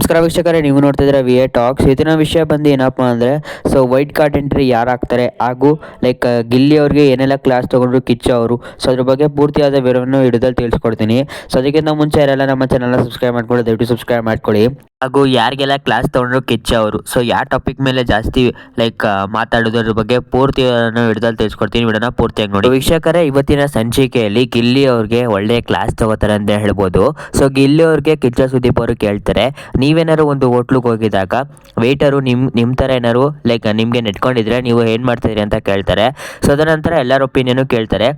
ನಮಸ್ಕಾರ ವೀಕ್ಷಕರೇ, ನೀವು ನೋಡ್ತಾ ಇದ್ದೀರಾ ವಿ ಎ ಟಾಕ್ಸ್. ಇವತ್ತಿನ ವಿಷಯ ಬಂದು ಏನಪ್ಪ ಅಂದರೆ ವೈಟ್ ಕಾರ್ಡ್ ಎಂಟ್ರಿ ಯಾರು ಹಾಕ್ತಾರೆ ಹಾಗೂ ಗಿಲ್ಲಿ ಅವ್ರಿಗೆ ಏನೆಲ್ಲ ಕ್ಲಾಸ್ ತೊಗೊಂಡ್ರು ಕಿಚ್ಚ ಅವರು. ಅದ್ರ ಬಗ್ಗೆ ಪೂರ್ತಿಯಾದ ವಿವರವನ್ನು ಹಿಡಿದಲ್ಲಿ ತಿಳಿಸ್ಕೊಡ್ತೀನಿ. ಅದಕ್ಕಿಂತ ಮುಂಚೆ ಯಾರೆಲ್ಲ ನಮ್ಮ ಚಾನಲ್ನ ಸಬ್ಸ್ಕ್ರೈಬ್ ಮಾಡ್ಕೊಳ್ಳಿ, ದಯವಿಟ್ಟು ಸಬ್ಸ್ಕ್ರೈಬ್ ಮಾಡ್ಕೊಳ್ಳಿ. ಹಾಗೂ ಯಾರಿಗೆಲ್ಲ ಕ್ಲಾಸ್ ತೊಗೊಂಡ್ರು ಕಿಚ್ಚ ಅವರು, ಯಾವ ಟಾಪಿಕ್ ಮೇಲೆ ಜಾಸ್ತಿ ಮಾತಾಡೋದ್ರ ಬಗ್ಗೆ ಪೂರ್ತಿ ಹಿಡಿದಲ್ಲಿ ತಿಳಿಸ್ಕೊಡ್ತೀನಿ. ವಿಡಿಯೋನ ಪೂರ್ತಿಯಾಗಿ ನೋಡಿ ವೀಕ್ಷಕರೇ. ಇವತ್ತಿನ ಸಂಚಿಕೆಯಲ್ಲಿ ಗಿಲ್ಲಿ ಅವ್ರಿಗೆ ಒಳ್ಳೆ ಕ್ಲಾಸ್ ತಗೋತಾರೆ ಅಂತ ಹೇಳ್ಬೋದು. ಗಿಲ್ಲಿ ಅವ್ರಿಗೆ ಕಿಚ್ಚ ಸುದೀಪ್ ಅವರು ಕೇಳ್ತಾರೆ, ನೀವೇನಾದ್ರು ಒಂದು ಹೋಟ್ಲಿಗೆ ಹೋಗಿದಾಗ ವೇಟರು ನಿಮ್ಮ ಥರ ಏನಾರು ನಿಮಗೆ ನೆಟ್ಕೊಂಡಿದ್ರೆ ನೀವು ಏನು ಮಾಡ್ತೀರಿ ಅಂತ ಕೇಳ್ತಾರೆ. ಅದರ ನಂತರ ಎಲ್ಲರ ಒಪಿನಿಯನ್ ಕೇಳ್ತಾರೆ.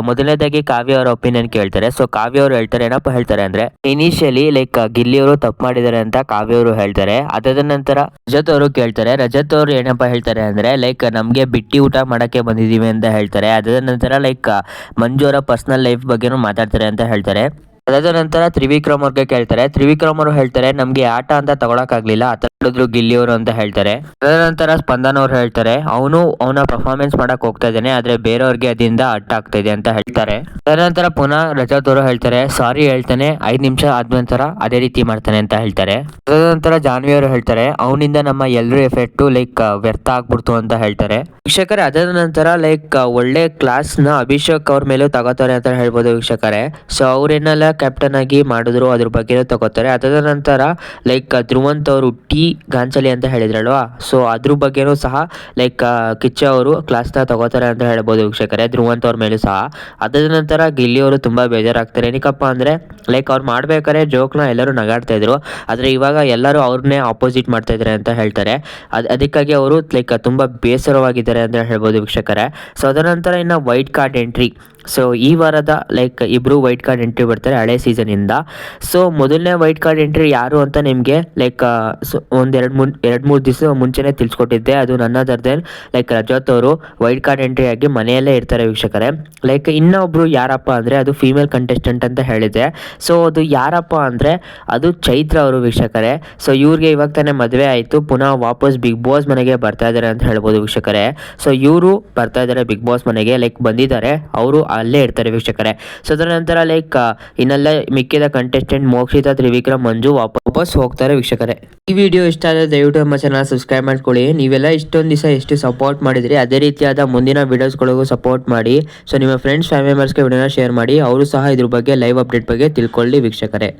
ಮೊದಲನೇದಾಗಿ ಕಾವ್ಯ ಅವರ ಒಪಿನಿಯನ್ ಕೇಳ್ತಾರೆ. ಕಾವ್ಯ ಅವರು ಹೇಳ್ತಾರೆ, ಏನಪ್ಪ ಹೇಳ್ತಾರೆ ಅಂದರೆ ಇನಿಷಿಯಲಿ ಗಿಲ್ಲಿ ಅವರು ತಪ್ಪು ಮಾಡಿದ್ದಾರೆ ಅಂತ ಕಾವ್ಯ ಅವರು ಹೇಳ್ತಾರೆ. ಅದಾದ ನಂತರ ರಜತ್ ಅವರು ಕೇಳ್ತಾರೆ. ರಜತ್ ಅವರು ಏನಪ್ಪ ಹೇಳ್ತಾರೆ ಅಂದರೆ ನಮಗೆ ಬಿಟ್ಟಿ ಊಟ ಮಾಡೋಕ್ಕೆ ಬಂದಿದ್ದೀವಿ ಅಂತ ಹೇಳ್ತಾರೆ. ಅದಾದ ನಂತರ ಮಂಜು ಅವರ ಪರ್ಸನಲ್ ಲೈಫ್ ಬಗ್ಗೆನೂ ಮಾತಾಡ್ತಾರೆ ಅಂತ ಹೇಳ್ತಾರೆ. ಅದಾದ ನಂತರ ತ್ರಿವಿಕ್ರಮ್ ಅವ್ರಿಗೆ ಕೇಳ್ತಾರೆ. ತ್ರಿವಿಕ್ರಮ್ ಅವರು ಹೇಳ್ತಾರೆ, ನಮಗೆ ಆಟ ಅಂತ ತಗೊಳಕ್ಕಾಗಲಿಲ್ಲ, ಹೇಳಿದ್ರು ಗಿಲ್ಲಿ ಅವರು ಅಂತ ಹೇಳ್ತಾರೆ. ಅದಾದ ನಂತರ ಸ್ಪಂದನ್ ಅವ್ರು ಹೇಳ್ತಾರೆ, ಅವನ ಪರ್ಫಾರ್ಮೆನ್ಸ್ ಮಾಡಕ್ ಹೋಗ್ತಾ ಇದ್ದಾನೆ, ಆದ್ರೆ ಬೇರೆಯವ್ರಿಗೆ ಅದರಿಂದ ಅಡ್ಡ ಆಗ್ತಾ ಇದೆ ಅಂತ ಹೇಳ್ತಾರೆ. ಅದಾದ ನಂತರ ಪುನಃ ರಜತ್ ಅವರು ಹೇಳ್ತಾರೆ, ಸಾರಿ ಹೇಳ್ತಾನೆ, 5 ನಿಮಿಷ ಆದ ನಂತರ ಅದೇ ರೀತಿ ಮಾಡ್ತಾನೆ ಅಂತ ಹೇಳ್ತಾರೆ. ಅದಾದ ನಂತರ ಜಾನ್ವಿ ಅವರು ಹೇಳ್ತಾರೆ, ಅವನಿಂದ ನಮ್ಮ ಎಲ್ಲರೂ ಎಫೆಕ್ಟು ವ್ಯರ್ಥ ಆಗ್ಬಿಡ್ತು ಅಂತ ಹೇಳ್ತಾರೆ. ವೀಕ್ಷಕರೇ, ಅದಾದ ನಂತರ ಒಳ್ಳೆ ಕ್ಲಾಸ್ ನ ಅಭಿಷೇಕ್ ಅವ್ರ ಮೇಲೂ ತಗೋತಾರೆ ಅಂತ ಹೇಳ್ಬೋದು ವೀಕ್ಷಕರೇ. ಅವ್ರೇನೆಲ್ಲ ಕ್ಯಾಪ್ಟನ್ ಆಗಿ ಮಾಡಿದ್ರು ಅದ್ರ ಬಗ್ಗೆ ತಗೋತಾರೆ. ಅದಾದ ನಂತರ ಧ್ರುವಂತ್ ಅವರು ಟಿ ಗಾಂಚಲಿ ಅಂತ ಹೇಳಿದ್ರಲ್ವಾ, ಅದ್ರ ಬಗ್ಗೆನೂ ಸಹ ಕಿಚ್ಚ ಅವರು ಕ್ಲಾಸ್ನ ತಗೋತಾರೆ ಅಂತ ಹೇಳ್ಬೋದು ವೀಕ್ಷಕರೇ, ಧ್ರುವಂತ್ ಅವ್ರ ಮೇಲೂ ಸಹ. ಅದಾದ ನಂತರ ಗಿಲ್ಲಿ ಅವರು ತುಂಬಾ ಬೇಜಾರಾಗ್ತಾರೆ. ಏನಕ್ಕಪ್ಪ ಅಂದ್ರೆ ಅವ್ರು ಮಾಡ್ಬೇಕಾದ್ರೆ ಜೋಕ್ನ ಎಲ್ಲರೂ ನಗಾಡ್ತಾ ಇದ್ರು, ಆದ್ರೆ ಇವಾಗ ಎಲ್ಲರೂ ಅವ್ರನ್ನೇ ಆಪೋಸಿಟ್ ಮಾಡ್ತಾ ಇದ್ದಾರೆ ಅಂತ ಹೇಳ್ತಾರೆ. ಅದಕ್ಕಾಗಿ ಅವರು ತುಂಬಾ ಬೇಸರವಾಗಿದ್ದಾರೆ ಅಂತ ಹೇಳ್ಬೋದು ವೀಕ್ಷಕರೇ. ಅದರ ನಂತರ ಇನ್ನು ವೈಟ್ ಕಾರ್ಡ್ ಎಂಟ್ರಿ. ಈ ವಾರದ ಇಬ್ರು ವೈಟ್ ಕಾರ್ಡ್ ಎಂಟ್ರಿ ಬರ್ತಾರೆ ಹಳೆ ಸೀಸನ್ ಇಂದ. ಮೊದಲನೇ ವೈಟ್ ಕಾರ್ಡ್ ಎಂಟ್ರಿ ಯಾರು ಅಂತ ನಿಮಗೆ ಒಂದ್ ಎರಡು ಮೂರು ದಿವಸ ಮುಂಚೆನೆ ತಿಳಿಸ್ಕೊಟ್ಟಿದ್ದೆ. ಅದು ನನ್ನ ದರ್ದೇನ್ ರಜತ್ ಅವರು ವೈಟ್ ಕಾರ್ಡ್ ಎಂಟ್ರಿ ಆಗಿ ಮನೆಯಲ್ಲೇ ಇರ್ತಾರೆ ವೀಕ್ಷಕರೇ. ಇನ್ನೊಬ್ರು ಯಾರಪ್ಪ ಅಂದ್ರೆ ಅದು ಫೀಮೇಲ್ ಕಂಟೆಸ್ಟೆಂಟ್ ಅಂತ ಹೇಳಿದೆ. ಅದು ಯಾರಪ್ಪ ಅಂದ್ರೆ ಅದು ಚೈತ್ರ ಅವರು ವೀಕ್ಷಕರೇ. ಇವ್ರಿಗೆ ಇವಾಗ ತಾನೇ ಮದುವೆ ಆಯ್ತು, ಪುನಃ ವಾಪಸ್ ಬಿಗ್ ಬಾಸ್ ಮನೆಗೆ ಬರ್ತಾ ಇದಾರೆ ಅಂತ ಹೇಳ್ಬೋದು ವೀಕ್ಷಕರೇ. ಇವರು ಬರ್ತಾ ಇದಾರೆ ಬಿಗ್ ಬಾಸ್ ಮನೆಗೆ, ಬಂದಿದ್ದಾರೆ, ಅವರು ಅಲ್ಲೇ ಇರ್ತಾರೆ ವೀಕ್ಷಕರೇ. ಅದರ ನಂತರ ಇನ್ನೆಲ್ಲ ಮಿಕ್ಕಿದ ಕಂಟೆಸ್ಟೆಂಟ್ ಮೋಕ್ಷಿತಾ, ತ್ರಿವಿಕ್ರಮ್, ಮಂಜು ವಾಪಸ್ ಹೋಗ್ತಾರೆ ವೀಕ್ಷಕರೇ. ಈ ವಿಡಿಯೋ ಇಷ್ಟ ಆದರೆ ದಯವಿಟ್ಟು ನಮ್ಮ ಚಾನಲ್ ಸಬ್ಸ್ಕ್ರೈಬ್ ಮಾಡ್ಕೊಳ್ಳಿ. ನೀವೆಲ್ಲ ಇಷ್ಟೊಂದು ದಿವಸ ಎಷ್ಟು ಸಪೋರ್ಟ್ ಮಾಡಿದ್ರಿ ಅದೇ ರೀತಿಯಾದ ಮುಂದಿನ ವಿಡಿಯೋಸ್ಗಳಿಗೂ ಸಪೋರ್ಟ್ ಮಾಡಿ. ನಿಮ್ಮ ಫ್ರೆಂಡ್ಸ್ ಫ್ಯಾಮಿಲಿ ಮೆಂಬರ್ಸ್ಗೆ ವಿಡಿಯೋನ ಶೇರ್ ಮಾಡಿ, ಅವರು ಸಹ ಇದ್ರ ಬಗ್ಗೆ ಲೈವ್ ಅಪ್ಡೇಟ್ ಬಗ್ಗೆ ತಿಳ್ಕೊಳ್ಳಿ ವೀಕ್ಷಕರೇ.